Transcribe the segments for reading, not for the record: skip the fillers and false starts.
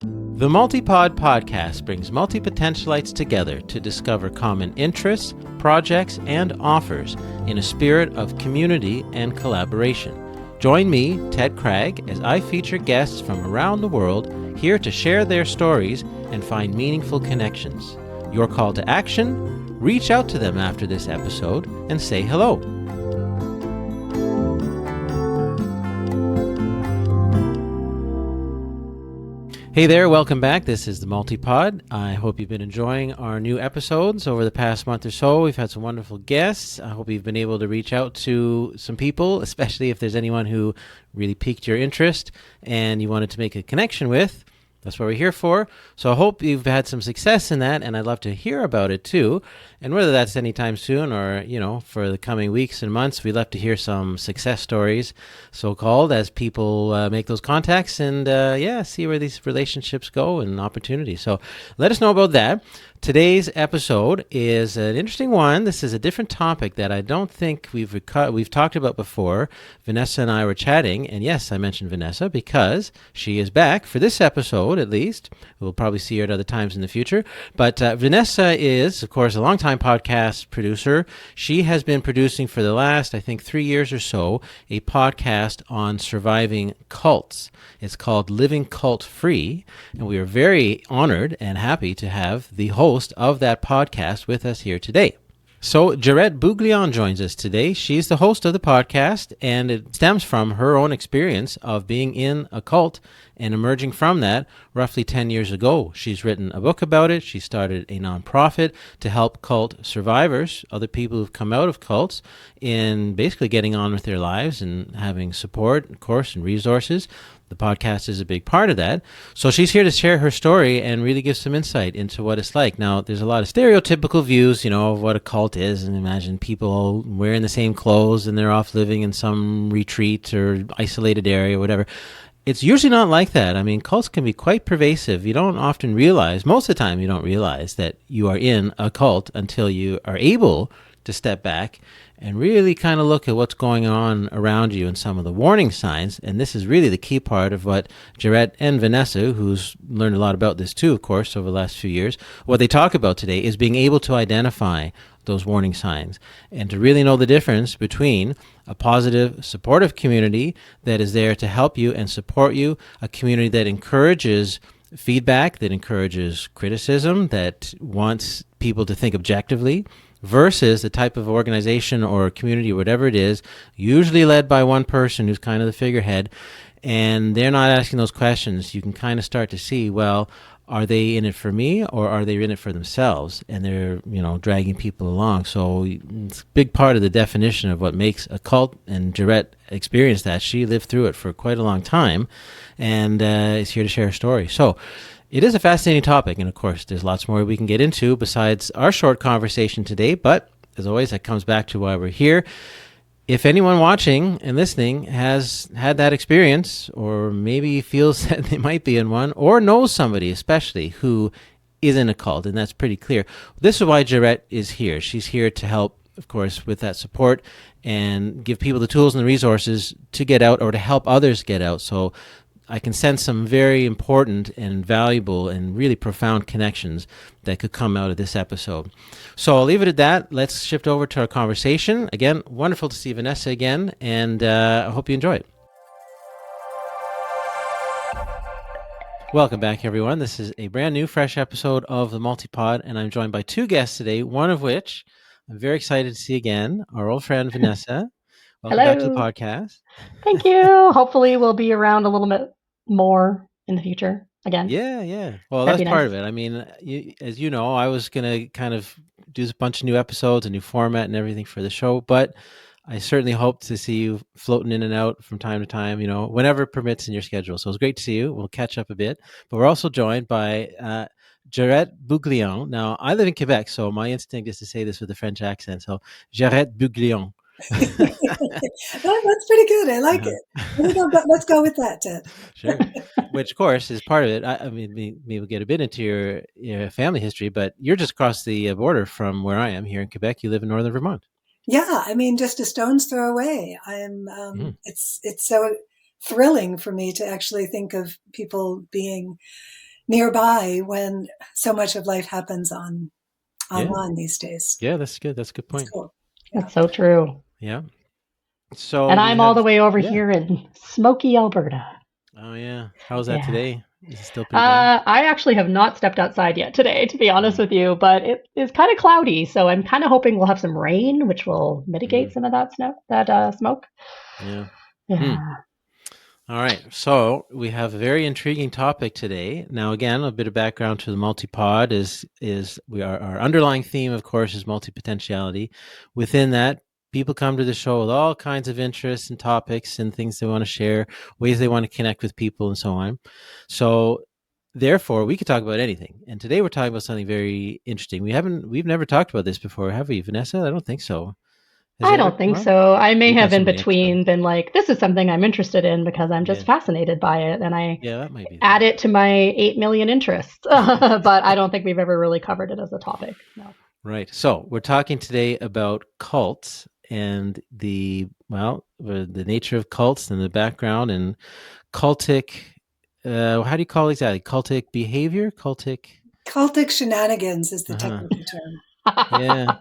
The Multipod podcast brings multi-potentialites together to discover common interests, projects, and offers in a spirit of community and collaboration. Join me, Ted Craig, as I feature guests from around the world here to share their stories and find meaningful connections. Your call to action? Reach out to them after this episode and say hello. Hey there, welcome back. This is the Multipod. I hope you've been enjoying our new episodes over the past month or so. We've had some wonderful guests. I hope you've been able to reach out to some people, especially if there's anyone who really piqued your interest and you wanted to make a connection with. That's what we're here for. So I hope you've had some success in that, and I'd love to hear about it too. And whether that's anytime soon or, for the coming weeks and months, we'd love to hear some success stories, so-called, as people make those contacts and, see where these relationships go and opportunities. So let us know about that. Today's episode is an interesting one. This is a different topic that I don't think we've talked about before. Vanessa and I were chatting, and yes, I mentioned Vanessa because she is back for this episode, at least. We'll probably see her at other times in the future. But Vanessa is, of course, a longtime podcast producer. She has been producing for the last, I think, 3 years or so, a podcast on surviving cults. It's called Living Cult Free, and we are very honored and happy to have the host of that podcast with us here today. So Gerette Buglion joins us today. She's the host of the podcast, and it stems from her own experience of being in a cult and emerging from that roughly 10 years ago. She's written a book about it. She started a nonprofit to help cult survivors, other people who've come out of cults, in basically getting on with their lives and having support, of course, and resources. The podcast is a big part of that. So she's here to share her story and really give some insight into what it's like. Now, there's a lot of stereotypical views, of what a cult is. And imagine people wearing the same clothes and they're off living in some retreat or isolated area or whatever. It's usually not like that. I mean, cults can be quite pervasive. You don't often realize, most of the time you don't realize that you are in a cult until you are able to step back and really kind of look at what's going on around you and some of the warning signs. And this is really the key part of what Gerette and Vanessa, who's learned a lot about this too, of course, over the last few years, what they talk about today is being able to identify those warning signs and to really know the difference between a positive, supportive community that is there to help you and support you, a community that encourages feedback, that encourages criticism, that wants people to think objectively, versus the type of organization or community, whatever it is, usually led by one person who's kind of the figurehead, and they're not asking those questions. You can kind of start to see, well, are they in it for me or are they in it for themselves? And they're, dragging people along. So it's a big part of the definition of what makes a cult, and Gerette experienced that. She lived through it for quite a long time and is here to share her story. So it is a fascinating topic, and of course, there's lots more we can get into besides our short conversation today, but as always, that comes back to why we're here. If anyone watching and listening has had that experience, or maybe feels that they might be in one, or knows somebody especially who is in a cult, and that's pretty clear, this is why Gerette is here. She's here to help, of course, with that support and give people the tools and the resources to get out or to help others get out. So I can sense some very important and valuable and really profound connections that could come out of this episode. So I'll leave it at that. Let's shift over to our conversation. Again, wonderful to see Vanessa again, and I hope you enjoy it. Welcome back, everyone. This is a brand new, fresh episode of the Multipod, and I'm joined by two guests today, one of which I'm very excited to see again, our old friend Vanessa. Welcome back to the podcast. Thank you. Hopefully we'll be around a little bit more in the future again. Yeah. Well, That'd that's part of it. I mean, as you know, I was going to kind of do a bunch of new episodes, a new format and everything for the show, but I certainly hope to see you floating in and out from time to time, whenever it permits in your schedule. So it's great to see you. We'll catch up a bit. But we're also joined by Gerette Buglion. Now, I live in Quebec, so my instinct is to say this with a French accent. So, Gerette Buglion. That's pretty good. I like it. Let's go with that, Ted. Sure. Which, of course, is part of it. I mean, maybe we'll get a bit into your family history, but you're just across the border from where I am here in Quebec. You live in northern Vermont. Yeah, I mean, just a stone's throw away. It's so thrilling for me to actually think of people being nearby when so much of life happens Yeah. online these days. Yeah, that's good. That's a good It's point. cool. Yeah. That's so true. Yeah. So And we I'm all have, the way over yeah. here in smoky Alberta. Oh, yeah. How's that Yeah. today? Is it still pretty bad? I actually have not stepped outside yet today, to be honest Mm, with you, but it is kind of cloudy, so I'm kind of hoping we'll have some rain, which will mitigate mm, some of that smoke. yeah. Hmm. Yeah. All right. So we have a very intriguing topic today. Now, again, a bit of background to the multipod is our underlying theme, of course, is multipotentiality. Within that, people come to the show with all kinds of interests and topics and things they want to share, ways they want to connect with people, and so on. So, therefore, we could talk about anything. And today, we're talking about something very interesting. We've never talked about this before, have we, Vanessa? I don't think so. Has I it ever don't come think up? so. I may We've done have so in many episodes. between been like, this is something I'm interested in because I'm just Yeah, fascinated by it, and I yeah, that might be the add case. it to my 8 million interests. But I don't think we've ever really covered it as a topic. No. Right. So we're talking today about cults and the nature of cults and the background and cultic. How do you call it exactly? Cultic behavior. Cultic shenanigans is the Uh-huh. technical term. Yeah.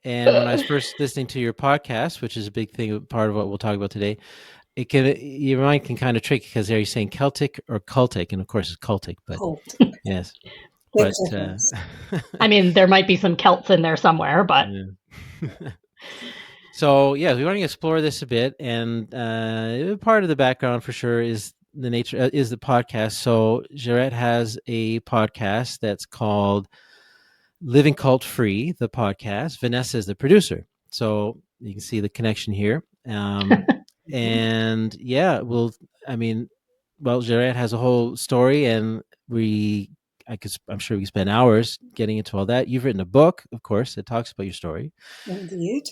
And when I was first listening to your podcast, which is a big thing, part of what we'll talk about today, your mind can kind of trick because are you saying Celtic or cultic? And of course, it's cultic, but Cult. yes, Big but difference. I mean, there might be some Celts in there somewhere, but yeah. So yeah, we want to explore this a bit, and part of the background for sure is the nature is the podcast. So Gerette has a podcast that's called Living Cult Free, the podcast. Vanessa is the producer, so you can see the connection here. Mhm. And yeah, Gerette has a whole story, and I'm sure we could spend hours getting into all that. You've written a book, of course, that talks about your story. Indeed.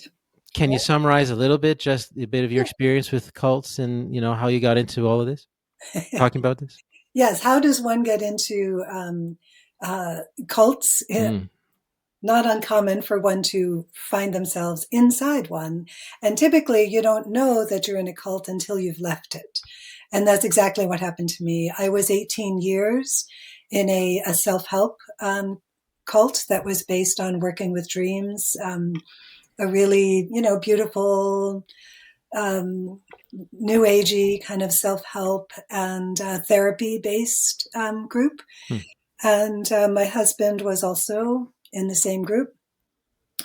Can you summarize a little bit, just a bit of your experience with cults and how you got into all of this, Yeah. talking about this? Yes. How does one get into cults? Mm, Not uncommon for one to find themselves inside one. And typically you don't know that you're in a cult until you've left it. And that's exactly what happened to me. I was 18 years in a self-help cult that was based on working with dreams, a really, beautiful, new agey kind of self-help and therapy-based group. mm, And my husband was also in the same group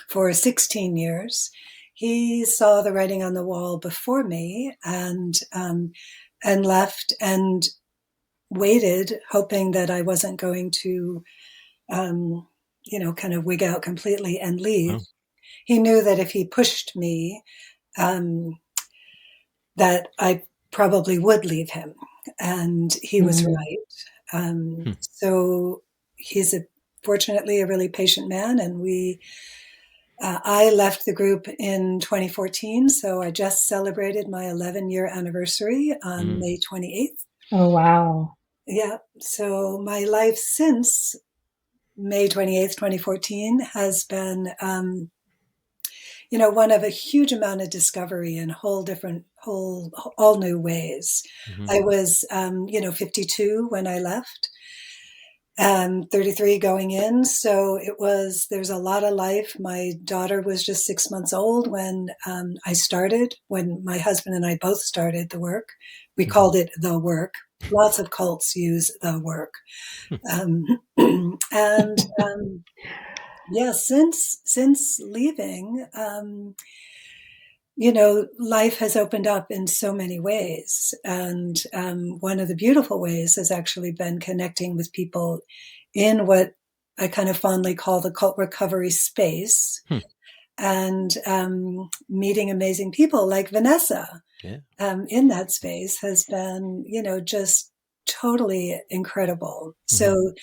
for 16 years. He saw the writing on the wall before me and left and waited, hoping that I wasn't going to, kind of wig out completely and leave. wow. He knew that if he pushed me, um, that I probably would leave him, and he was mm, right. Hmm, So he's fortunately a really patient man, and I left the group in 2014, so I just celebrated my 11-year anniversary on mm, May 28th. oh wow. Yeah, so my life since May 28th, 2014 has been, one of a huge amount of discovery in all new ways. mhm, I was, 52 when I left. 33 going in. So there's a lot of life. My daughter was just 6 months old when when my husband and I both started the work. We mhm, called it the work. Lots of cults use the work. Um, and yeah, since leaving, life has opened up in so many ways. And one of the beautiful ways has actually been connecting with people in what I kind of fondly call the cult recovery space hmm, and meeting amazing people like Vanessa yeah. in that space has been, just totally incredible. Mhm, So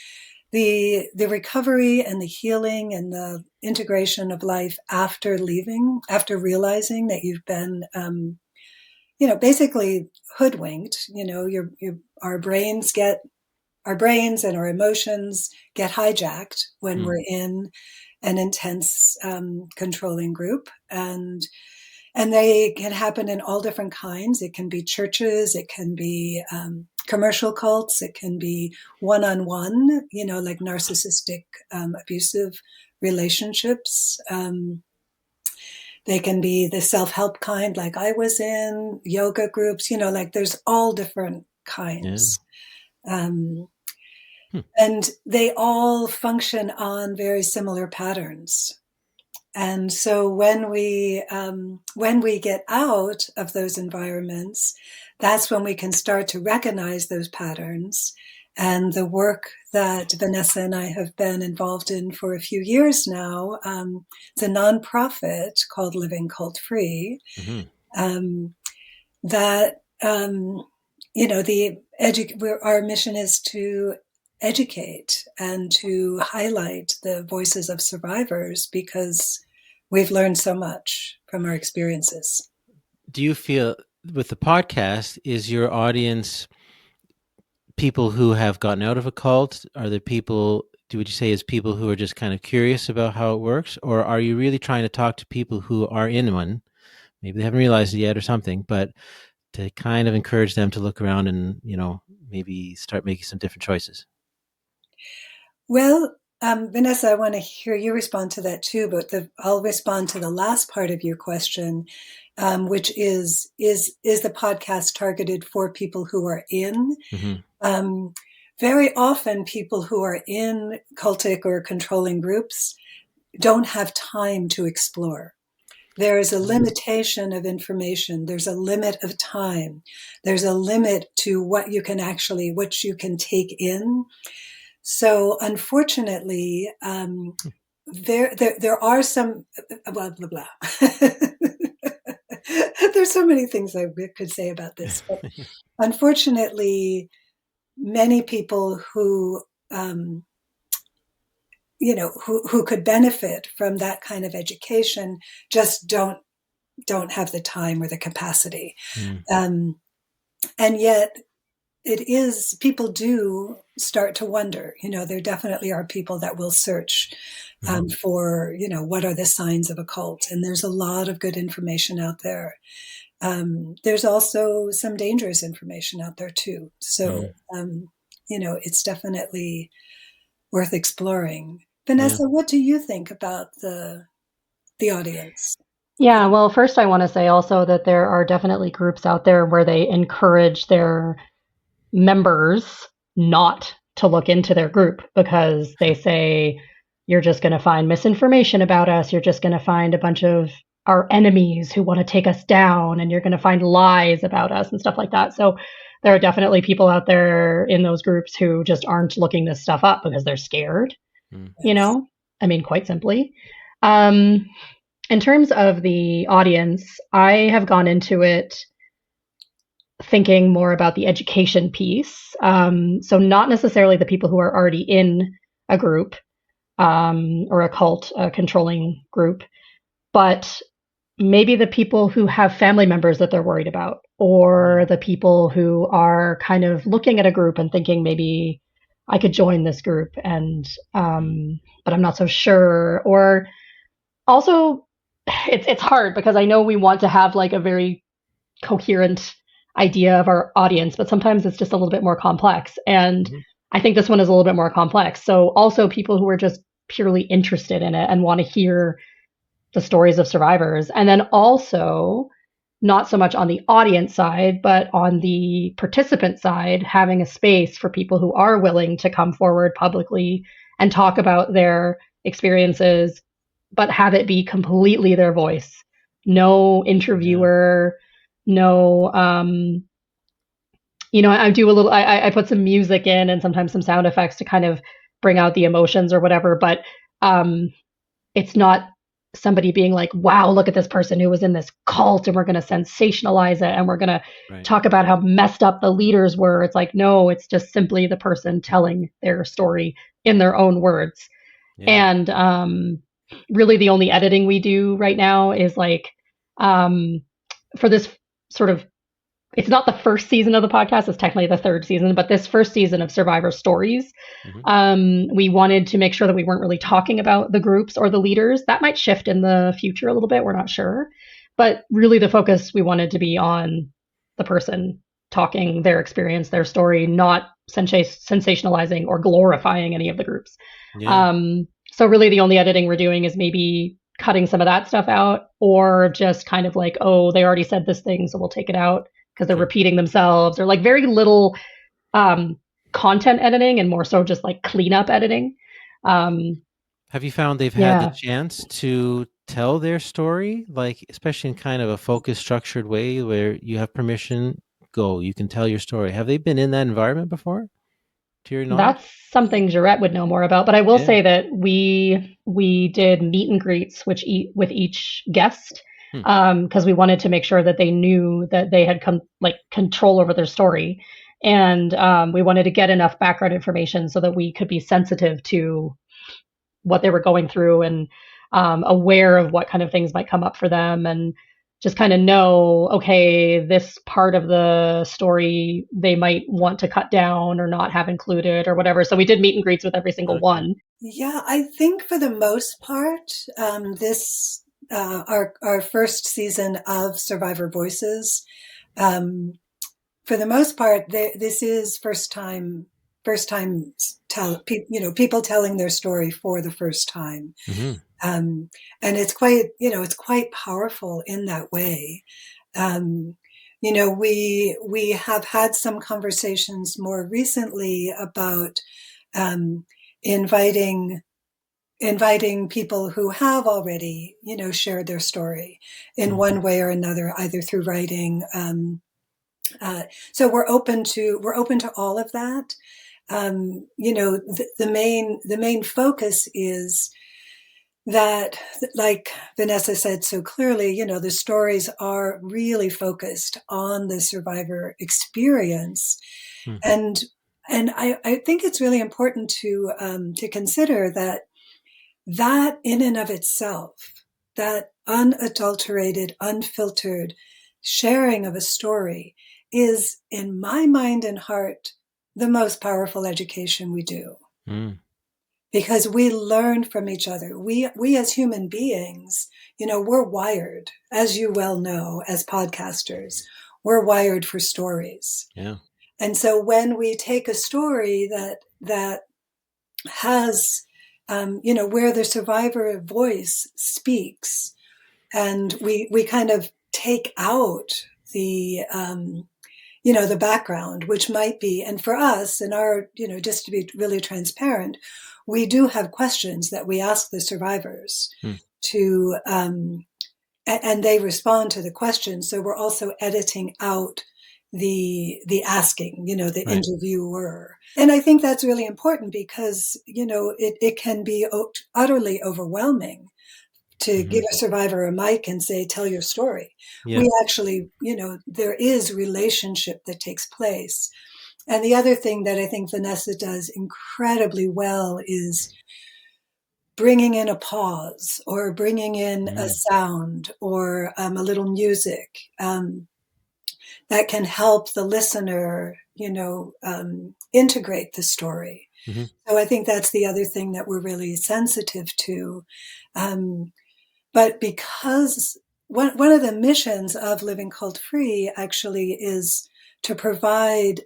the recovery and the healing and the integration of life after leaving, after realizing that you've been, basically hoodwinked. Our brains and our emotions get hijacked when mm, we're in an intense controlling group, and they can happen in all different kinds. It can be churches, it can be commercial cults. It can be one-on-one, like narcissistic, abusive relationships. They can be the self-help kind, like I was in, yoga groups, like there's all different kinds. And they all function on very similar patterns. And so when we get out of those environments, that's when we can start to recognize those patterns. And the work that Vanessa and I have been involved in for a few years now, it's a nonprofit called Living Cult Free. Our mission is to educate and to highlight the voices of survivors, because we've learned so much from our experiences. Do you feel with the podcast, is your audience people who have gotten out of a cult? Are there people, would you say, is people who are just kind of curious about how it works? Or are you really trying to talk to people who are in one? Maybe they haven't realized it yet or something, but to kind of encourage them to look around and, maybe start making some different choices? Well, Vanessa, I want to hear you respond to that too, but I'll respond to the last part of your question, which is the podcast targeted for people who are in? Very often people who are in cultic or controlling groups don't have time to explore. There is a limitation of information. There's a limit of time. There's a limit to what you can take in. So unfortunately, there are some, blah, blah, blah. There's so many things I could say about this, but unfortunately, many people who could benefit from that kind of education just don't have the time or the capacity. And yet people do start to wonder, there definitely are people that will search for, what are the signs of a cult? And there's a lot of good information out there. There's also some dangerous information out there too. So, it's definitely worth exploring. Vanessa, what do you think about the audience? Yeah, well, first I want to say also that there are definitely groups out there where they encourage their members not to look into their group, because they say, you're just going to find misinformation about us. You're just going to find a bunch of our enemies who want to take us down, and you're going to find lies about us and stuff like that. So there are definitely people out there in those groups who just aren't looking this stuff up because they're scared, quite simply. In terms of the audience, I have gone into it thinking more about the education piece. So not necessarily the people who are already in a group or a cult, a controlling group, but maybe the people who have family members that they're worried about, or the people who are kind of looking at a group and thinking, maybe I could join this group, and but I'm not so sure. Or also, it's hard because I know we want to have like a very coherent idea of our audience, but sometimes it's just a little bit more complex. And I think this one is a little bit more complex. So also people who are just purely interested in it and want to hear the stories of survivors. And then also, not so much on the audience side, but on the participant side, having a space for people who are willing to come forward publicly and talk about their experiences, but have it be completely their voice. No interviewer, no, I do a little, I put some music in and sometimes some sound effects to kind of bring out the emotions or whatever, but it's not somebody being like, wow, look at this person who was in this cult and we're going to sensationalize it and we're going to talk about how messed up the leaders were. It's like, no, it's just simply the person telling their story in their own words. And really the only editing we do right now is like, for this sort of, it's not the first season of the podcast, it's technically the third season, but this first season of Survivor Stories, we wanted to make sure that we weren't really talking about the groups or the leaders. That might shift in the future a little bit, we're not sure. But really the focus we wanted to be on the person talking their experience, their story, not sensationalizing or glorifying any of the groups. Yeah. So really the only editing we're doing is maybe cutting some of that stuff out, or just kind of like, oh, they already said this thing, so we'll take it out because they're repeating themselves, or like very little content editing and more so just like cleanup editing. Have you found they've had the chance to tell their story, like especially in kind of a focused, structured way where you have permission, go, you can tell your story? Have they been in that environment before, to your knowledge? That's something Gerette would know more about, but I will Yeah. say that we did meet and greets with each guest, because we wanted to make sure that they knew that they had control over their story, and we wanted to get enough background information so that we could be sensitive to what they were going through, and aware of what kind of things might come up for them, and just kind of know, okay, this part of the story they might want to cut down or not have included or whatever. So we did meet and greets with every single one. Yeah, I think for the most part, this our first season of Survivor Voices, for the most part, this is people telling their story for the first time. And it's quite powerful in that way. We have had some conversations more recently about inviting people who have already, shared their story in one way or another, either through writing. So we're open to all of that. The main focus is that, like Vanessa said so clearly, the stories are really focused on the survivor experience. And I think it's really important to consider that in and of itself, that unadulterated, unfiltered sharing of a story is, in my mind and heart, the most powerful education we do. Because we learn from each other. We as human beings, we're wired, as you well know, as podcasters, we're wired for stories. Yeah. And so when we take a story that has, where the survivor voice speaks, and we kind of take out the background, which might be, and for us, and our, just to be really transparent, we do have questions that we ask the survivors to, and they respond to the questions. So we're also editing out the asking, the interviewer. And I think that's really important because, it can be utterly overwhelming to give a survivor a mic and say, tell your story. Yeah. We actually, there is relationship that takes place. And the other thing that I think Vanessa does incredibly well is bringing in a pause, or bringing in a sound, or a little music that can help the listener, integrate the story. So I think that's the other thing that we're really sensitive to. But because one of the missions of Living Cult Free actually is to provide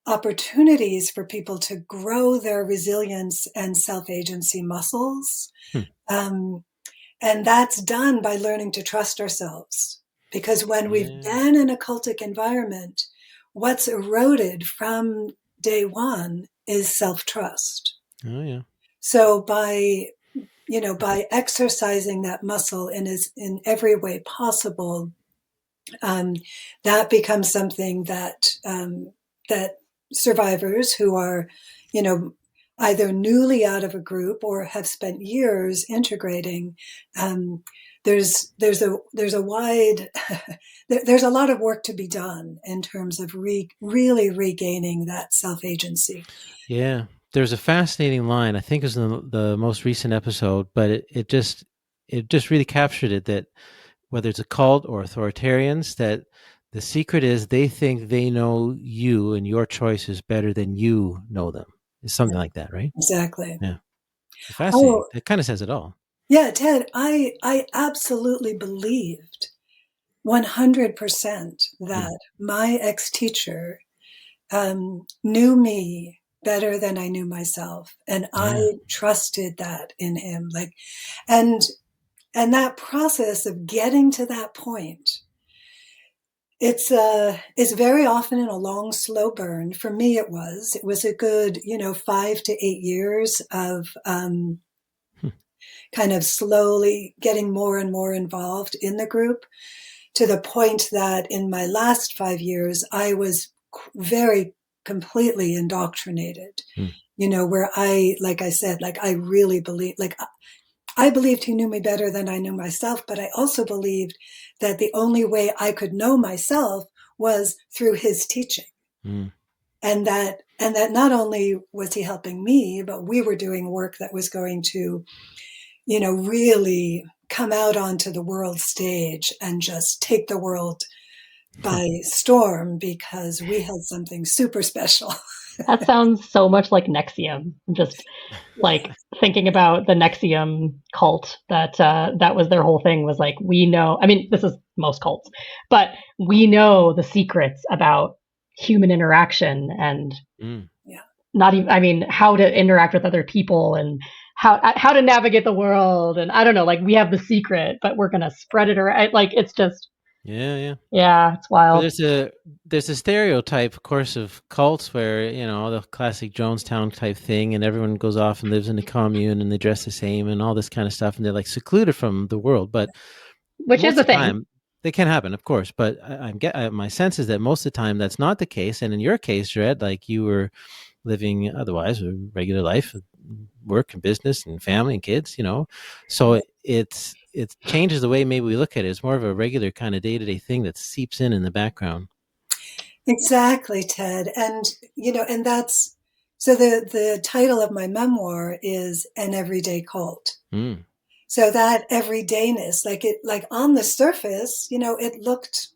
opportunities for people to grow their resilience and self-agency muscles. And that's done by learning to trust ourselves. Because when we've been in a cultic environment, what's eroded from day one is self-trust. Oh, yeah. So by exercising that muscle in every way possible, that becomes something that survivors who are, either newly out of a group or have spent years integrating, there's a wide, there's a lot of work to be done in terms of really regaining that self-agency. Yeah. There's a fascinating line, I think it was in the most recent episode, but it just really captured it, that whether it's a cult or authoritarians, that the secret is they think they know you and your choices better than you know them. It's something like that, right? Exactly. Yeah. It's fascinating. It kind of says it all. Yeah, Ted, I absolutely believed 100% that my ex-teacher knew me better than I knew myself. And I trusted that in him. Like, and that process of getting to that point, it's very often in a long, slow burn. For me, it was a good, 5 to 8 years of kind of slowly getting more and more involved in the group, to the point that in my last 5 years, I was very completely indoctrinated, where like I said, like I really believe, like I believed he knew me better than I knew myself, but I also believed that the only way I could know myself was through his teaching. And that not only was he helping me, but we were doing work that was going to, really come out onto the world stage and just take the world by storm, because we had something super special. That sounds so much like NXIVM. I'm just like thinking about the NXIVM cult, that was their whole thing, was like, we know, I mean, this is most cults, but we know the secrets about human interaction and not even, I mean, how to interact with other people and how to navigate the world. And I don't know, like we have the secret, but we're going to spread it around. Like, it's just, yeah, it's wild. But there's a stereotype, of course, of cults where, the classic Jonestown type thing, and everyone goes off and lives in a commune and they dress the same and all this kind of stuff, and they're like secluded from the world. But which is the thing. They can happen, of course, but my sense is that most of the time that's not the case. And in your case, Gerette, like you were living otherwise a regular life, work and business and family and kids, so it changes the way maybe we look at it. It's more of a regular kind of day-to-day thing that seeps in the background. Exactly, Ted. And and that's so the title of my memoir is An Everyday Cult. So that everydayness, like on the surface, it looked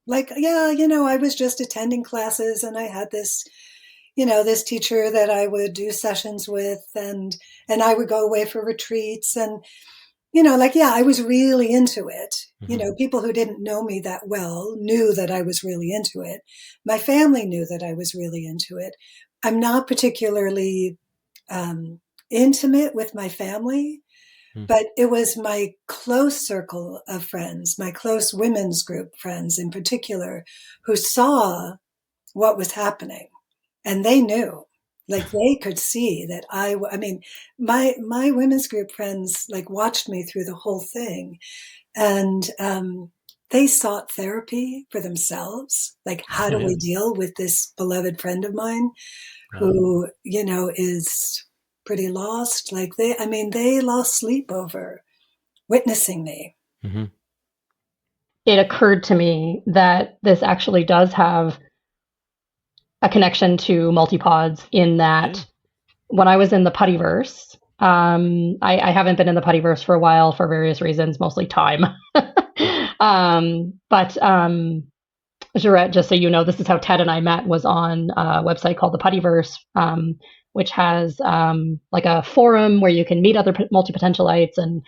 like, I was just attending classes and I had this, this teacher that I would do sessions with, and I would go away for retreats, and, I was really into it. People who didn't know me that well knew that I was really into it. My family knew that I was really into it. I'm not particularly intimate with my family, but it was my close circle of friends, my close women's group friends in particular, who saw what was happening. And they knew, like they could see that my women's group friends like watched me through the whole thing. And they sought therapy for themselves. Like, how do we deal with this beloved friend of mine who, is pretty lost? Like they lost sleep over witnessing me. It occurred to me that this actually does have a connection to multipods, in that when I was in the Puttyverse, I haven't been in the Puttyverse for a while for various reasons, mostly time. But Gerette, just so you know, this is how Ted and I met, was on a website called the Puttyverse, which has like a forum where you can meet other multi-potentialites and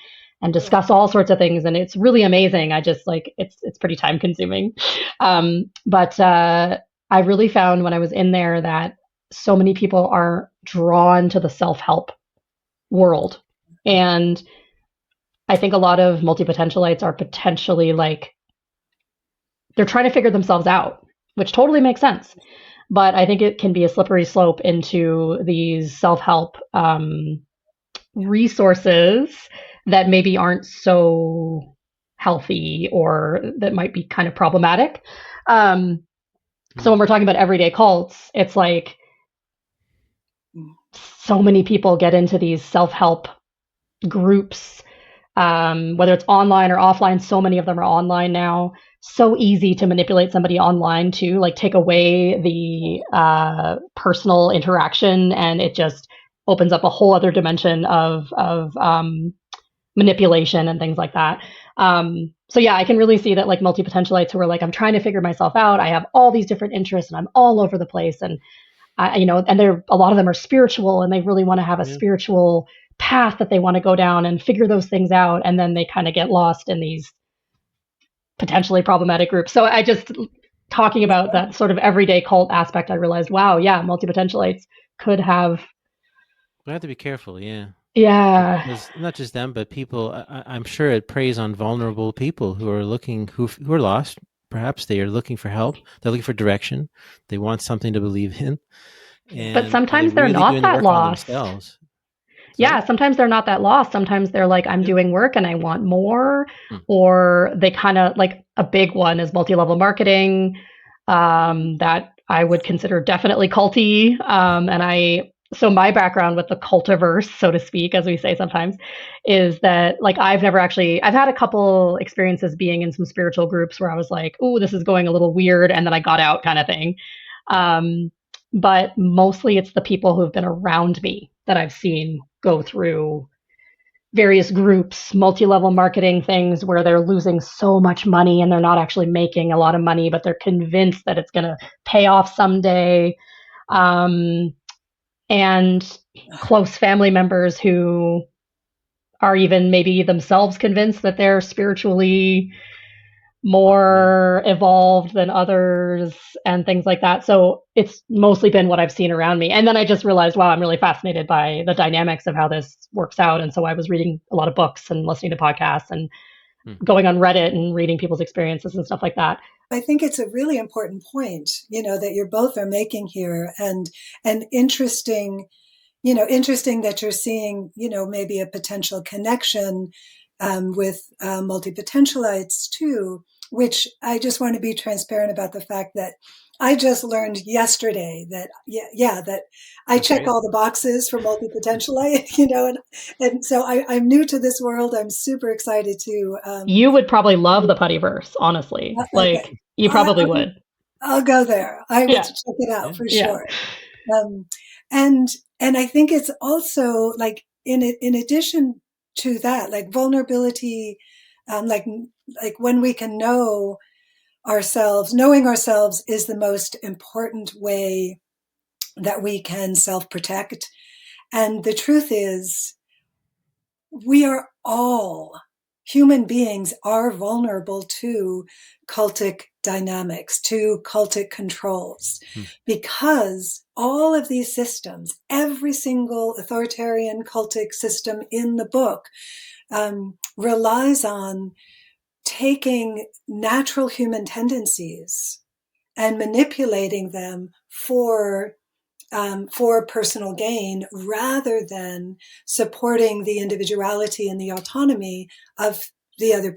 discuss all sorts of things. And it's really amazing. I just like, it's pretty time consuming. But I really found when I was in there that so many people are drawn to the self-help world. And I think a lot of multi-potentialites are potentially like, they're trying to figure themselves out, which totally makes sense. But I think it can be a slippery slope into these self-help resources that maybe aren't so healthy, or that might be kind of problematic. So when we're talking about everyday cults, it's like so many people get into these self-help groups, whether it's online or offline. So many of them are online now. So easy to manipulate somebody online too, like take away the personal interaction, and it just opens up a whole other dimension of manipulation and things like that. So yeah, I can really see that, like multi-potentialites who are like, I'm trying to figure myself out. I have all these different interests and I'm all over the place. And and a lot of them are spiritual, and they really want to have a spiritual path that they want to go down and figure those things out. And then they kind of get lost in these potentially problematic groups. So I just talking about that sort of everyday cult aspect, I realized, wow, yeah, multi-potentialites could have. We have to be careful, Yeah. because not just them, but people. I'm sure it preys on vulnerable people who are looking, who are lost. Perhaps they are looking for help. They're looking for direction. They want something to believe in, But and are they sometimes they're really not doing the that work on lost. themselves? Yeah, Sorry. sometimes they're not that lost. Sometimes they're like, I'm Yeah. doing work and I want more. Hmm. Or they kind of like a big one is multi-level marketing, that I would consider definitely culty. So my background with the cultiverse, so to speak, as we say sometimes, is that like I've had a couple experiences being in some spiritual groups where I was like, oh, this is going a little weird. And then I got out kind of thing. Um, but mostly it's the people who've been around me that I've seen go through various groups, multi-level marketing things where they're losing so much money and they're not actually making a lot of money, but they're convinced that it's going to pay off someday. Um, and close family members who are even maybe themselves convinced that they're spiritually more evolved than others and things like that. So it's mostly been what I've seen around me. And then I just realized, wow, I'm really fascinated by the dynamics of how this works out. And so I was reading a lot of books and listening to podcasts and going on Reddit and reading people's experiences and stuff like that. I think it's a really important point, that you both are making here, and interesting, interesting that you're seeing, maybe a potential connection with multi-potentialites too, which I just want to be transparent about the fact that I just learned yesterday that, that I check all the boxes for multi-potentialite, and so I'm new to this world. I'm super excited to. You would probably love the Puttyverse, honestly. Okay. Like, you probably would. I'll go there. I will Yeah. check it out for Yeah. sure. And I think it's also like in addition to that, like vulnerability, like when we can know ourselves, knowing ourselves is the most important way that we can self-protect. And the truth is, we are all human beings are vulnerable to cultic dynamics, to cultic controls, because all of these systems, every single authoritarian cultic system in the book, relies on taking natural human tendencies and manipulating them for personal gain, rather than supporting the individuality and the autonomy of the other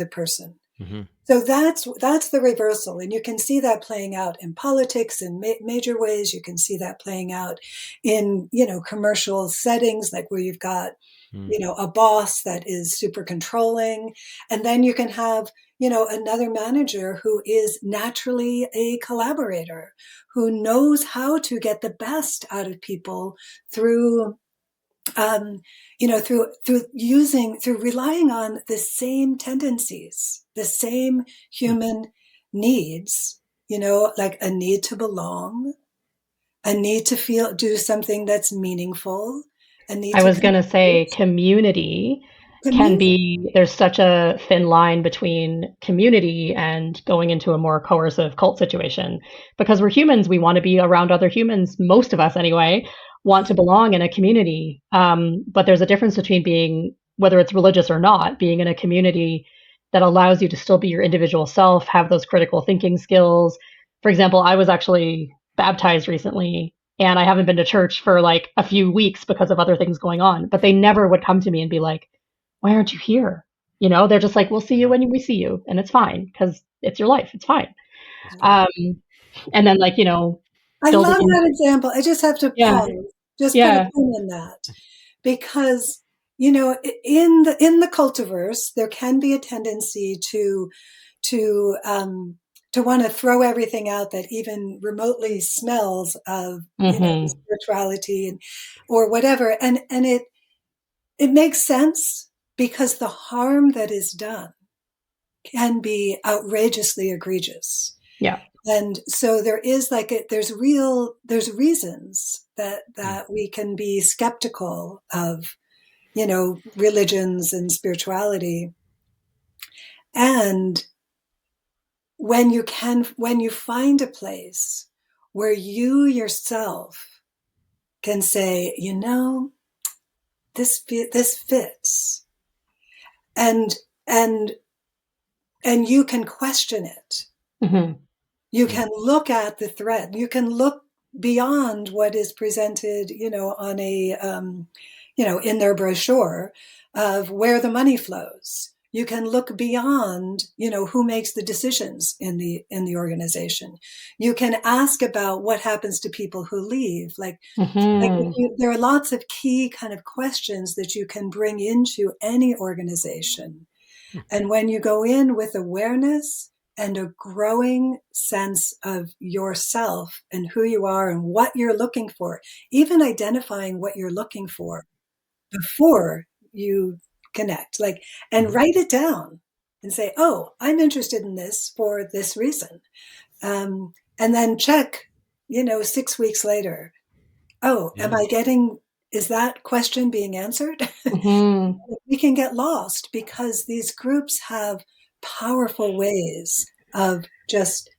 person. Mm-hmm. So that's the reversal, and you can see that playing out in politics in major ways. You can see that playing out in commercial settings, like where you've got a boss that is super controlling, and then you can have another manager who is naturally a collaborator, who knows how to get the best out of people through relying on the same tendencies, the same human needs, like a need to belong, a need to do something that's meaningful. I was going to say community can be, there's such a thin line between community and going into a more coercive cult situation, because we're humans. We want to be around other humans. Most of us anyway want to belong in a community. But there's a difference between being, whether it's religious or not, being in a community that allows you to still be your individual self, have those critical thinking skills. For example, I was actually baptized recently, and I haven't been to church for like a few weeks because of other things going on, but they never would come to me and be like, why aren't you here? They're just like, we'll see you when we see you. And it's fine because it's your life. It's fine. And then like, I love that example. I just have to pause, just put a pin in that, because, in the cultiverse, there can be a tendency to want to throw everything out that even remotely smells of spirituality or whatever, and it makes sense, because the harm that is done can be outrageously egregious. Yeah. And so there is there's reasons that we can be skeptical of, religions and spirituality. And when you find a place where you yourself can say, this fits, and you can question it. Mm-hmm. You can look at the threat. You can look beyond what is presented, on a, in their brochure of where the money flows. You can look beyond, who makes the decisions in the organization. You can ask about what happens to people who leave. There are lots of key kind of questions that you can bring into any organization. And when you go in with awareness and a growing sense of yourself and who you are and what you're looking for, even identifying what you're looking for before you connect, and write it down and say, oh, I'm interested in this for this reason. And then check, 6 weeks later, is that question being answered? Mm-hmm. We can get lost because these groups have powerful ways of just,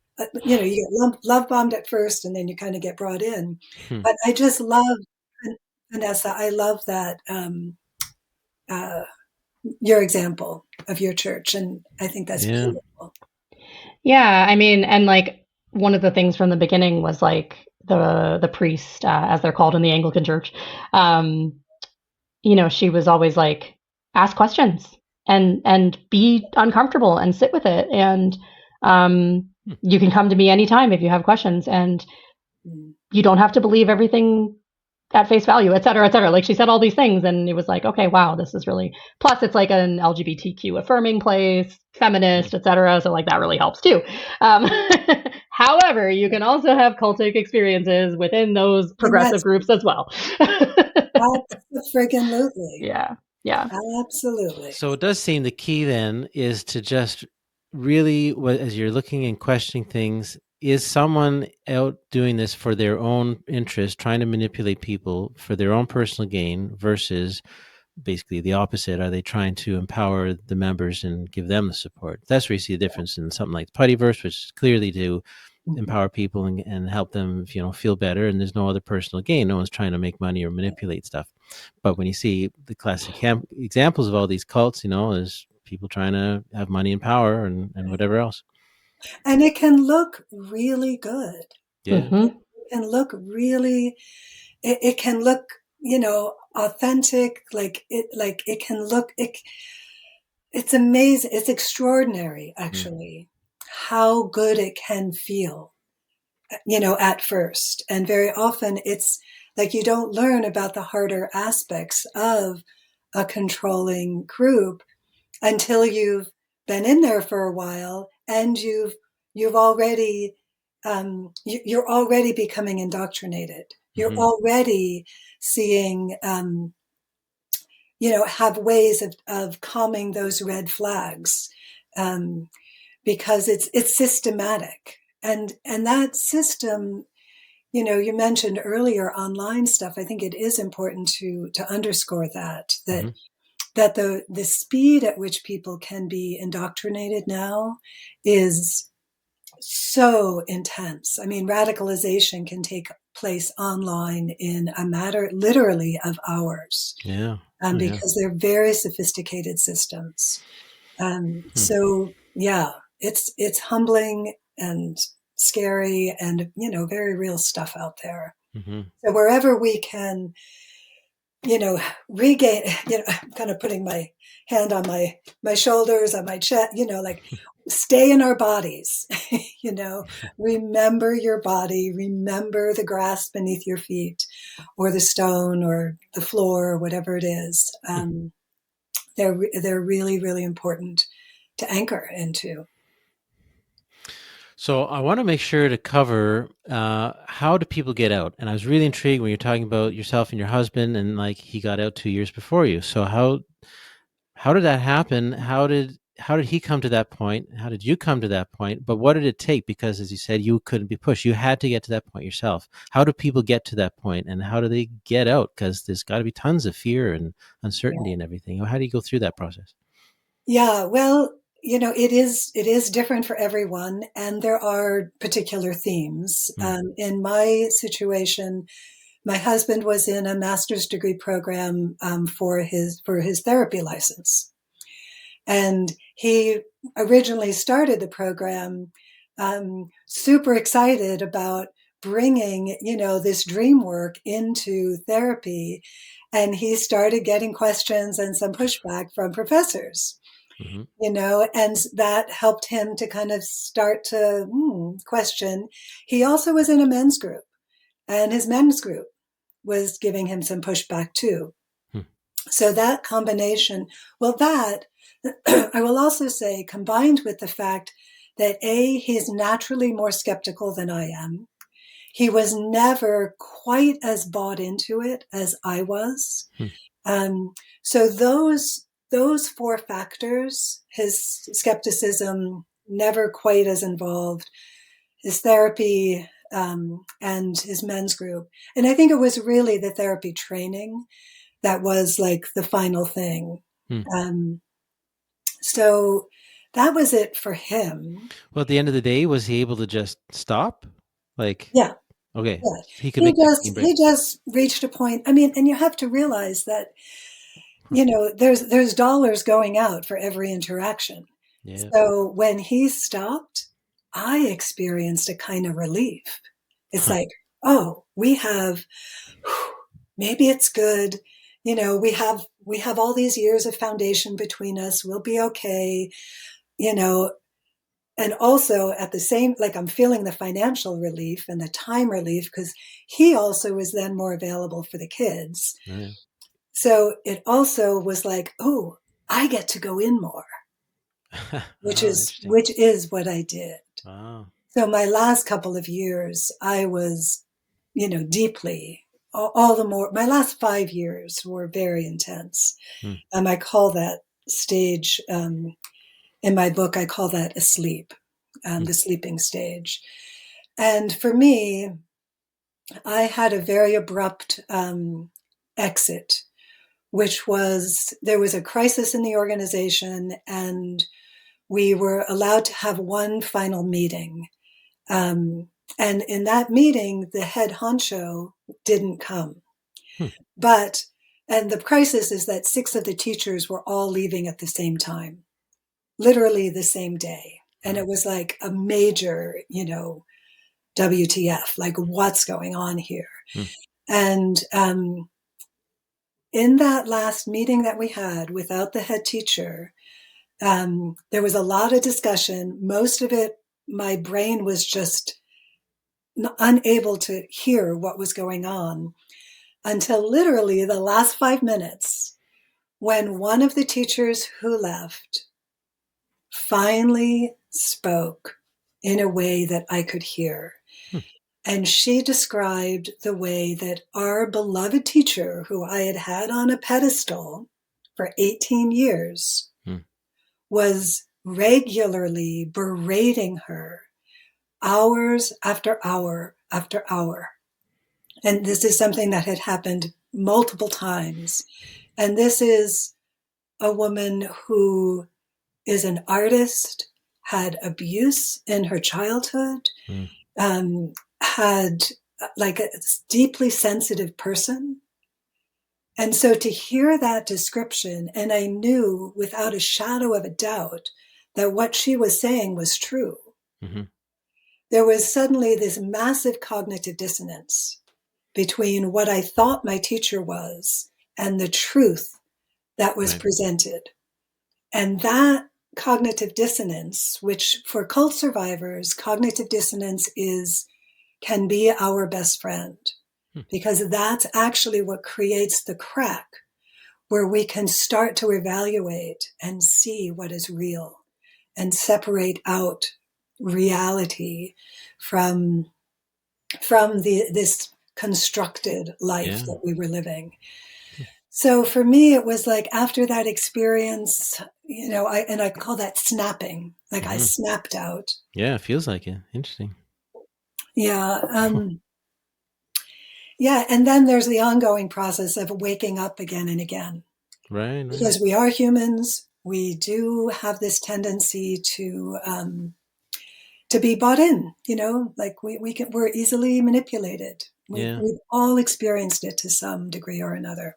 you get love bombed at first and then you kind of get brought in. But I just love, Vanessa, I love that, your example of your church. And I think that's beautiful. Yeah. I mean, and one of the things from the beginning was the priest, as they're called in the Anglican Church, she was always ask questions and be uncomfortable and sit with it. And you can come to me anytime if you have questions, and you don't have to believe everything at face value, et cetera, et cetera. She said all these things, and it was okay, wow, this is really, plus it's an LGBTQ affirming place, feminist, et cetera. So that really helps too. However, you can also have cultic experiences within those progressive groups as well. Absolutely. Yeah. Absolutely. So it does seem the key then is to just really, as you're looking and questioning things, is someone out doing this for their own interest, trying to manipulate people for their own personal gain, versus basically the opposite? Are they trying to empower the members and give them the support? That's where you see the difference in something like the Puttyverse, which is clearly to empower people and help them, feel better. And there's no other personal gain. No one's trying to make money or manipulate stuff. But when you see the classic examples of all these cults, there's people trying to have money and power and whatever else. And it can look really good. Yeah. Mm-hmm. It can look really, it can look, authentic. It can look, it's amazing. It's extraordinary, actually, how good it can feel, at first. And very often it's you don't learn about the harder aspects of a controlling group until you've been in there for a while and you've already, you're already becoming indoctrinated. You're already seeing, have ways of calming those red flags, because it's systematic. And that system, you mentioned earlier online stuff. I think it is important to underscore that the speed at which people can be indoctrinated now is so intense. I mean, radicalization can take place online in a matter literally of hours. Yeah. Because they're very sophisticated systems. So yeah, it's humbling and scary and, very real stuff out there. So wherever we can, regain, I'm kind of putting my hand on my shoulders, on my chest, stay in our bodies, remember your body, remember the grass beneath your feet or the stone or the floor or whatever it is. They're really, really important to anchor into. So I want to make sure to cover how do people get out? And I was really intrigued when you're talking about yourself and your husband, and he got out 2 years before you. So how did that happen? How did he come to that point? How did you come to that point? But what did it take? Because as you said, you couldn't be pushed. You had to get to that point yourself. How do people get to that point, and how do they get out? Because there's got to be tons of fear and uncertainty and everything. How do you go through that process? Yeah, well, it is different for everyone, and there are particular themes. In my situation, my husband was in a master's degree program for his therapy license, and he originally started the program super excited about bringing this dream work into therapy, and he started getting questions and some pushback from professors. And that helped him to kind of start to question. He also was in a men's group, and his men's group was giving him some pushback too. So that combination, that I will also say, combined with the fact that he's naturally more skeptical than I am. He was never quite as bought into it as I was. So those four factors, his skepticism, never quite as involved, his therapy, and his men's group. And I think it was really the therapy training that was like the final thing. So that was it for him. Well, at the end of the day, was he able to just stop? Yeah. Okay. Yeah. He could make he just reached a point. I mean, and you have to realize that, there's dollars going out for every interaction. Yeah. So when he stopped, I experienced a kind of relief. It's like, oh, maybe it's good. We have all these years of foundation between us. We'll be okay. And also at the same, like, I'm feeling the financial relief and the time relief because he also was then more available for the kids. Yeah. So it also was like, oh, I get to go in more, which is what I did. Wow. So my last couple of years, I was, deeply, my last 5 years were very intense. I call that stage, in my book, I call that asleep, the sleeping stage. And for me, I had a very abrupt exit, which was, there was a crisis in the organization, and we were allowed to have one final meeting. And in that meeting, the head honcho didn't come. And the crisis is that 6 of the teachers were all leaving at the same time, literally the same day. And it was like a major, WTF, like, what's going on here? And in that last meeting that we had without the head teacher, there was a lot of discussion. Most of it, my brain was just unable to hear what was going on until literally the last 5 minutes, when one of the teachers who left finally spoke in a way that I could hear. And she described the way that our beloved teacher, who I had had on a pedestal for 18 years, was regularly berating her hours after hour after hour. And this is something that had happened multiple times. And this is a woman who is an artist, had abuse in her childhood, had like a deeply sensitive person. And so to hear that description, and I knew without a shadow of a doubt that what she was saying was true, there was suddenly this massive cognitive dissonance between what I thought my teacher was and the truth that was presented. And that cognitive dissonance, which for cult survivors, cognitive dissonance can be our best friend, because that's actually what creates the crack where we can start to evaluate and see what is real and separate out reality from this constructed life that we were living. So for me, it was like after that experience, I call that snapping. Like I snapped out. Yeah, it feels like it. Interesting. Yeah. Yeah. And then there's the ongoing process of waking up again and again. Right. Because we are humans. we do have this tendency to be bought in, like we're easily manipulated. Yeah. We've all experienced it to some degree or another.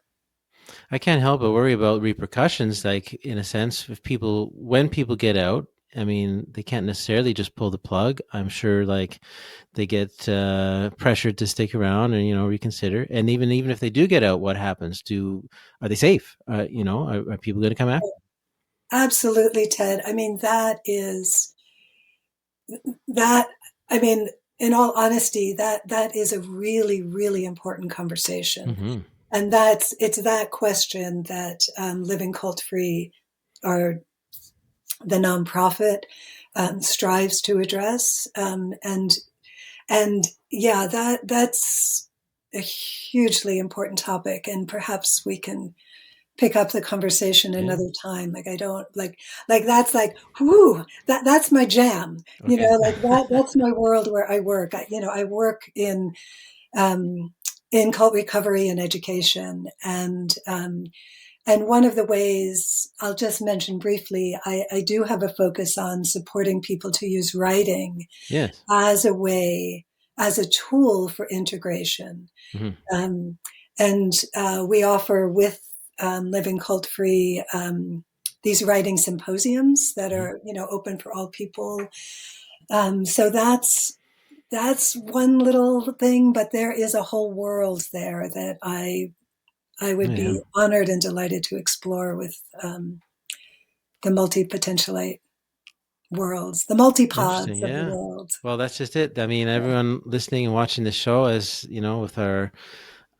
I can't help but worry about repercussions, like in a sense, when people get out, I mean, they can't necessarily just pull the plug. I'm sure like they get pressured to stick around and, reconsider. And even if they do get out, what happens? Are they safe? Are people going to come after? Absolutely, Ted. I mean, that, I mean, in all honesty, that is a really, really important conversation. Mm-hmm. And it's that question that Living Cult Free, or the nonprofit, strives to address. And yeah, that's a hugely important topic, and perhaps we can pick up the conversation another time. Like I don't like that's like, whoo, that's my jam. Okay. That's my world where I work. I work in cult recovery and education, and one of the ways I'll just mention briefly, I do have a focus on supporting people to use writing Yes. as a tool for integration. Mm-hmm. And we offer with Living Cult Free these writing symposiums that are open for all people. So that's one little thing, but there is a whole world there that I would be honored and delighted to explore with the multi-potentialite worlds, the multipods of the world. Well, that's just it. I mean, everyone listening and watching the show, as you know, with our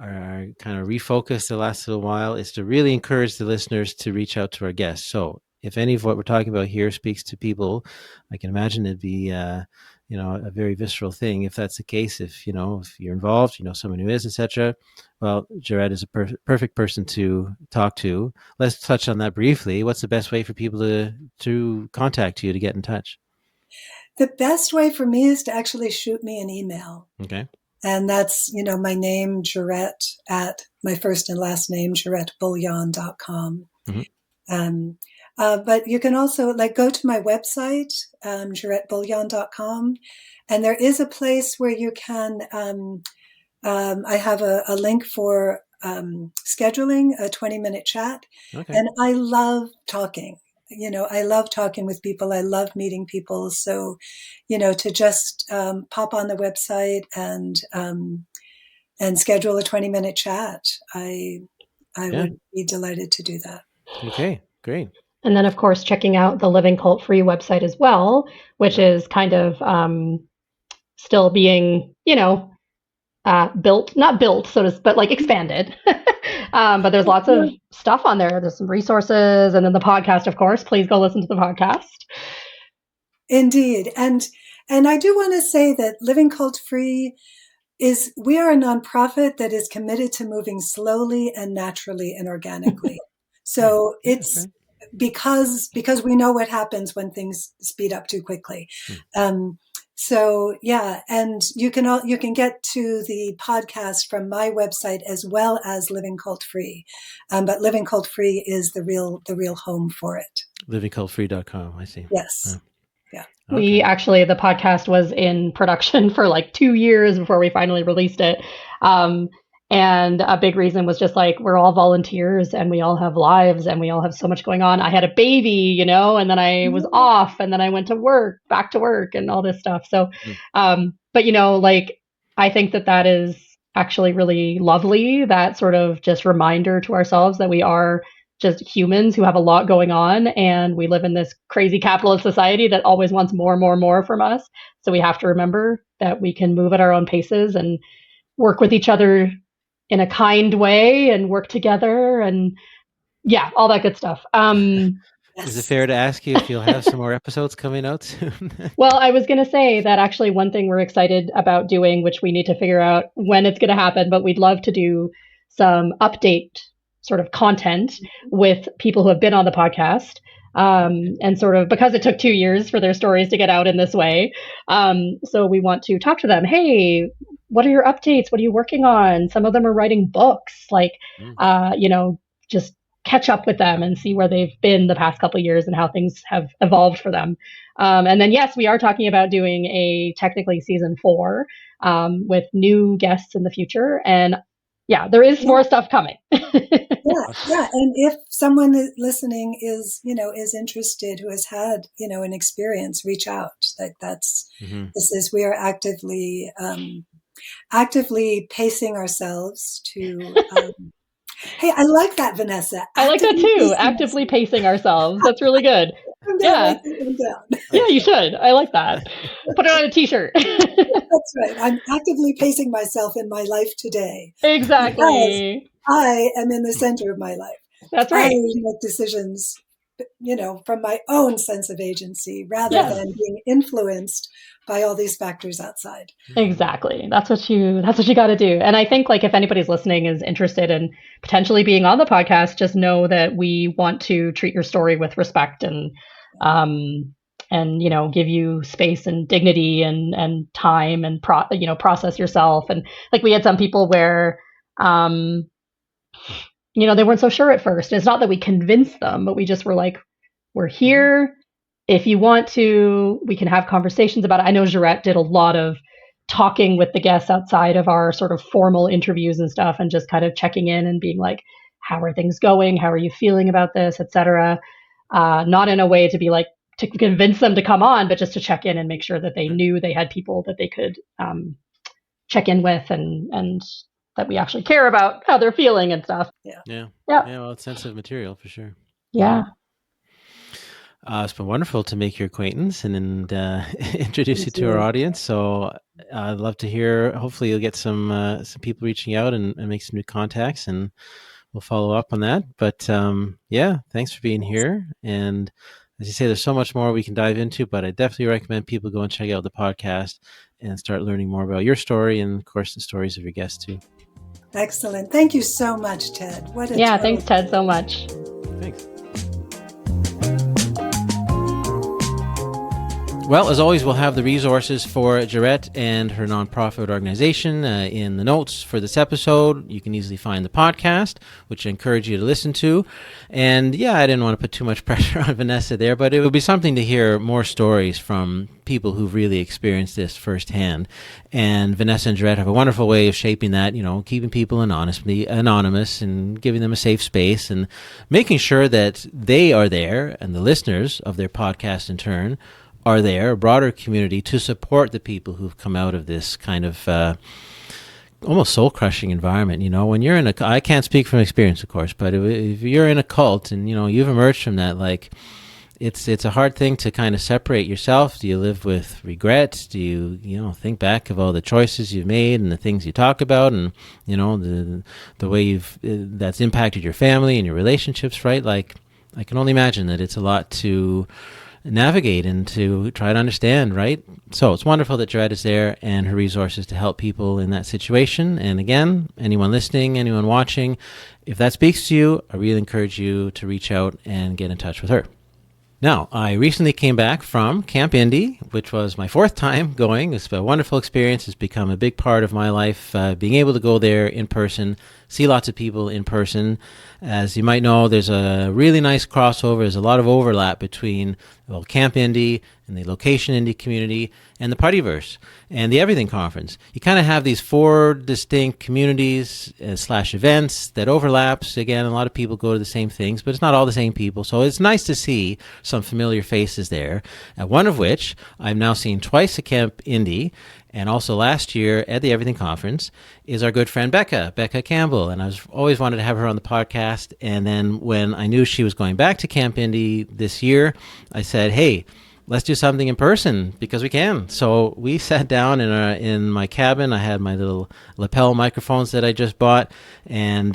kind of refocus the last little while, is to really encourage the listeners to reach out to our guests. So if any of what we're talking about here speaks to people, I can imagine it'd be a very visceral thing. If that's the case, if you're involved, someone who is, etc. Well, Gerette is a perfect person to talk to. Let's touch on that briefly. What's the best way for people to contact you, to get in touch? The best way for me is to actually shoot me an email. Okay. And that's, my name, Gerette, at my first and last name, GeretteBuglion.com. Mm-hmm. But you can also go to my website, GeretteBuglion.com. And there is a place where you can, I have a link for scheduling a 20-minute chat. Okay. And I love talking. I love talking with people. I love meeting people. So, to just pop on the website and schedule a 20-minute chat, I would be delighted to do that. Okay, great. And then, of course, checking out the Living Cult Free website as well, which is kind of still being, built, not built, but expanded. But there's lots of stuff on there. There's some resources, and then the podcast, of course. Please go listen to the podcast. Indeed. And I do want to say that Living Cult Free we are a nonprofit that is committed to moving slowly and naturally and organically. So it's because we know what happens when things speed up too quickly. So yeah, and you can get to the podcast from my website as well as Living Cult Free, but Living Cult Free is the real home for it. LivingCultFree.com. I see. Yes. Yeah. Okay. The podcast was in production for 2 years before we finally released it. And a big reason was just we're all volunteers and we all have lives and we all have so much going on. I had a baby, and then I was off and then I went to back to work and all this stuff. So, but I think that is actually really lovely, that sort of just reminder to ourselves that we are just humans who have a lot going on, and we live in this crazy capitalist society that always wants more and more and more from us. So we have to remember that we can move at our own paces and work with each other in a kind way and work together and all that good stuff. Is it fair to ask you if you'll have some more episodes coming out soon? Well, I was going to say that actually one thing we're excited about doing, which we need to figure out when it's going to happen, but we'd love to do some update sort of content with people who have been on the podcast. And sort of because it took 2 years for their stories to get out in this way. So we want to talk to them. Hey, what are your updates? What are you working on? Some of them are writing books, just catch up with them and see where they've been the past couple of years and how things have evolved for them. And then, yes, we are talking about doing a technically season 4 with new guests in the future. And yeah, there is more stuff coming. Yeah. And if someone listening is interested, who has had, an experience, reach out. We are actively pacing ourselves to, hey, I like that, Vanessa. I like that too. Actively pacing ourselves. That's really good. Yeah. Yeah, you should. I like that. Put it on a t-shirt. That's right. I'm actively pacing myself in my life today. Exactly. I am in the center of my life. That's right. I make decisions, from my own sense of agency rather than being influenced by all these factors outside. Exactly. That's what you got to do. And I think like if anybody's listening is interested in potentially being on the podcast, just know that we want to treat your story with respect and give you space and dignity and time and process yourself. And like we had some people where they weren't so sure at first. And it's not that we convinced them, but we just were like, we're here. If you want to, we can have conversations about it. I know Gerette did a lot of talking with the guests outside of our sort of formal interviews and stuff, and just kind of checking in and being like, how are things going? How are you feeling about this, etc. Not in a way to be like, to convince them to come on, but just to check in and make sure that they knew they had people that they could check in with and that we actually care about how they're feeling and stuff. Yeah. Well, it's sensitive material for sure. Yeah. It's been wonderful to make your acquaintance and introduce you to our audience. So I'd love to hear. Hopefully, you'll get some people reaching out and make some new contacts, and we'll follow up on that. But thanks for being here. And as you say, there's so much more we can dive into, but I definitely recommend people go and check out the podcast and start learning more about your story and, of course, the stories of your guests too. Excellent. Thank you so much, Ted. Thanks, Ted, so much. Thanks. Well, as always, we'll have the resources for Gerette and her nonprofit organization in the notes for this episode. You can easily find the podcast, which I encourage you to listen to. And I didn't want to put too much pressure on Vanessa there, but it would be something to hear more stories from people who've really experienced this firsthand. And Vanessa and Gerette have a wonderful way of shaping that, keeping people anonymous and giving them a safe space and making sure that they are there and the listeners of their podcast in turn are there, a broader community to support the people who've come out of this kind of almost soul-crushing environment. When you're in I can't speak from experience, of course, but if you're in a cult and, you've emerged from that, like, it's a hard thing to kind of separate yourself. Do you live with regret? Do you, think back of all the choices you've made and the things you talk about and, the way that's impacted your family and your relationships, right? Like, I can only imagine that it's a lot to navigate and to try to understand, right? So it's wonderful that Gerette is there and her resources to help people in that situation. And again, anyone listening, anyone watching, if that speaks to you, I really encourage you to reach out and get in touch with her. Now, I recently came back from Camp Indie, which was my 4th time going. It's a wonderful experience. It's become a big part of my life, being able to go there in person, see lots of people in person. As you might know, there's a really nice crossover. There's a lot of overlap between Camp Indie and the Location Indie community and the Partyverse and the Everything Conference. You kind of have these 4 distinct communities / events that overlaps. Again, a lot of people go to the same things, but it's not all the same people. So it's nice to see some familiar faces there, one of which I've now seen twice at Camp Indie. And also last year at the Everything Conference is our good friend Becca Campbell. And I always wanted to have her on the podcast. And then when I knew she was going back to Camp Indie this year, I said, hey, let's do something in person because we can. So we sat down in my cabin. I had my little lapel microphones that I just bought and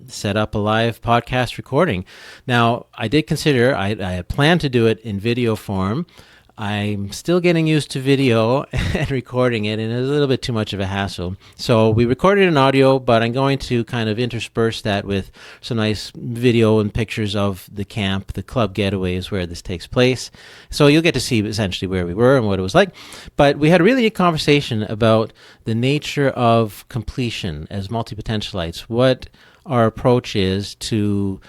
set up a live podcast recording. Now, I did consider, I had planned to do it in video form. I'm still getting used to video and recording it, and it's a little bit too much of a hassle. So we recorded an audio, but I'm going to kind of intersperse that with some nice video and pictures of the camp, the club getaways where this takes place. So you'll get to see essentially where we were and what it was like. But we had a really neat conversation about the nature of completion as multi-potentialites, what our approach is to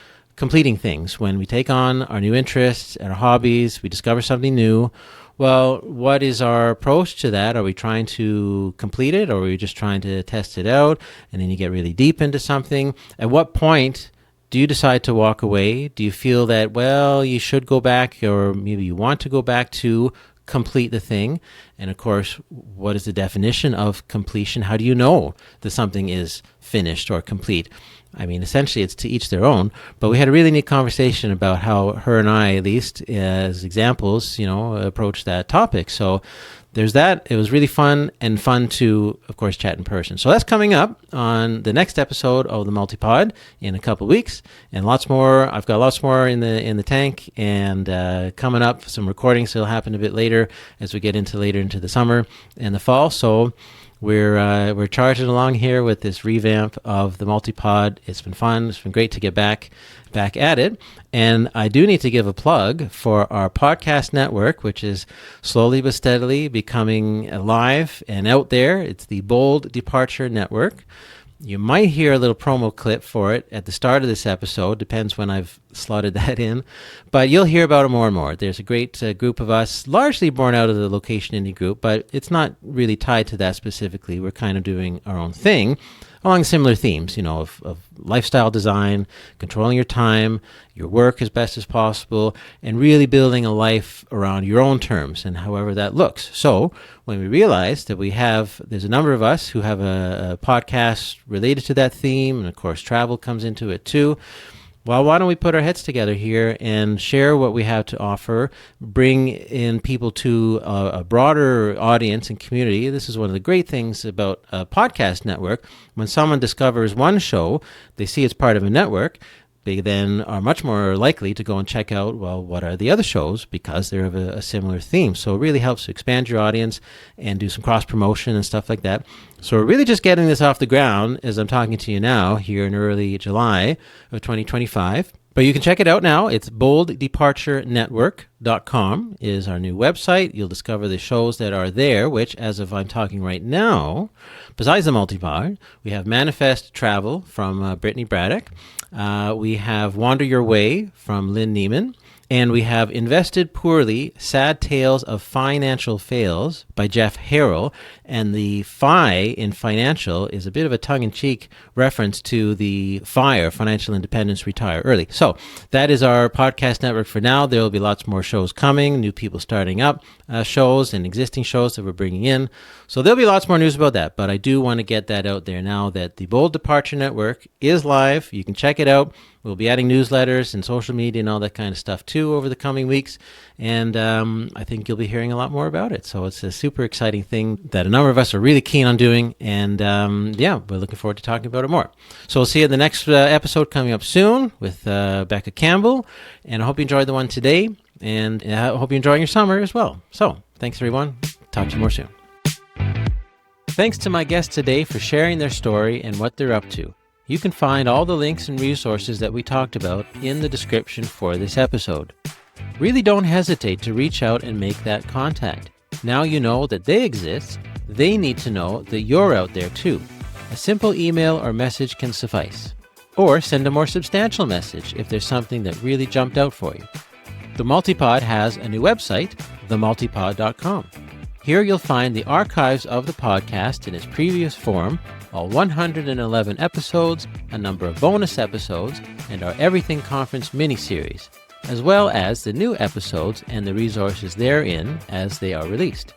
completing things. When we take on our new interests, our hobbies, we discover something new. Well, what is our approach to that? Are we trying to complete it, or are we just trying to test it out? And then you get really deep into something. At what point do you decide to walk away? Do you feel that, well, you should go back, or maybe you want to go back to complete the thing? And of course, what is the definition of completion? How do you know that something is finished or complete? I mean, essentially, it's to each their own. But we had a really neat conversation about how her and I, at least as examples, approach that topic. So there's that. It was really fun to, of course, chat in person. So that's coming up on the next episode of the Multipod in a couple of weeks, and lots more. I've got lots more in the tank, and coming up, some recordings that'll happen a bit later as we get later into the summer and the fall. So we're charging along here with this revamp of the Multipod. It's been fun. It's been great to get back at it. And I do need to give a plug for our podcast network, which is slowly but steadily becoming alive and out there. It's the Bold Departure Network. You might hear a little promo clip for it at the start of this episode. Depends when I've slotted that in. But you'll hear about it more and more. There's a great group of us, largely born out of the Location Indie group, but it's not really tied to that specifically. We're kind of doing our own thing along similar themes, of lifestyle design, controlling your time, your work as best as possible, and really building a life around your own terms and however that looks. So when we realized that there's a number of us who have a podcast related to that theme, and of course travel comes into it too. Well, why don't we put our heads together here and share what we have to offer, bring in people to a broader audience and community. This is one of the great things about a podcast network. When someone discovers one show, they see it's part of a network, they then are much more likely to go and check out, well, what are the other shows, because they're of a similar theme. So it really helps to expand your audience and do some cross-promotion and stuff like that. So we're really just getting this off the ground as I'm talking to you now here in early July of 2025. But you can check it out now. It's bolddeparturenetwork.com is our new website. You'll discover the shows that are there, which, as of I'm talking right now, besides the Multipod, we have Manifest Travel from Brittany Braddock. We have Wander Your Way from Lynn Neiman. And we have Invested Poorly, Sad Tales of Financial Fails by Jeff Harrell. And the FI in financial is a bit of a tongue-in-cheek reference to the FIRE, Financial Independence, Retire Early. So that is our podcast network for now. There will be lots more shows coming, new people starting up shows and existing shows that we're bringing in. So there'll be lots more news about that. But I do want to get that out there now that the Bold Departure Network is live. You can check it out. We'll be adding newsletters and social media and all that kind of stuff too over the coming weeks. And I think you'll be hearing a lot more about it. So it's a super exciting thing that a number of us are really keen on doing. And we're looking forward to talking about it more. So we'll see you in the next episode coming up soon with Becca Campbell. And I hope you enjoyed the one today. And I hope you're enjoying your summer as well. So thanks, everyone. Talk to you more soon. Thanks to my guests today for sharing their story and what they're up to. You can find all the links and resources that we talked about in the description for this episode. Really don't hesitate to reach out and make that contact. Now you know that they exist, they need to know that you're out there too. A simple email or message can suffice. Or send a more substantial message if there's something that really jumped out for you. The Multipod has a new website, themultipod.com. Here you'll find the archives of the podcast in its previous form, all 111 episodes, a number of bonus episodes, and our Everything Conference mini-series, as well as the new episodes and the resources therein as they are released.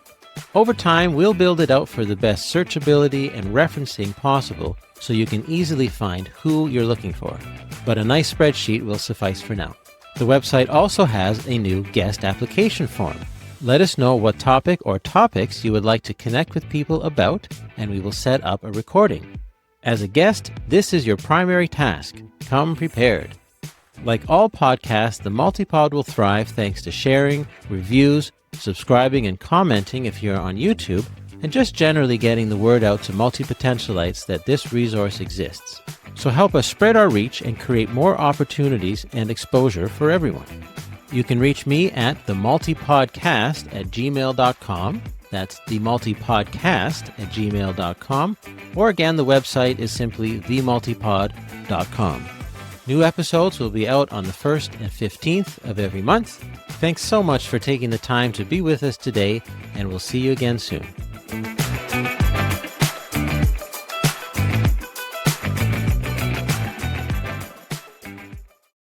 Over time, we'll build it out for the best searchability and referencing possible so you can easily find who you're looking for. But a nice spreadsheet will suffice for now. The website also has a new guest application form. Let us know what topic or topics you would like to connect with people about, and we will set up a recording. As a guest, this is your primary task. Come prepared. Like all podcasts, the Multipod will thrive thanks to sharing, reviews, subscribing, and commenting if you're on YouTube, and just generally getting the word out to multi-potentialites that this resource exists. So help us spread our reach and create more opportunities and exposure for everyone. You can reach me at themultipodcast@gmail.com. That's themultipodcast@gmail.com. Or again, the website is simply themultipod.com. New episodes will be out on the 1st and 15th of every month. Thanks so much for taking the time to be with us today, and we'll see you again soon.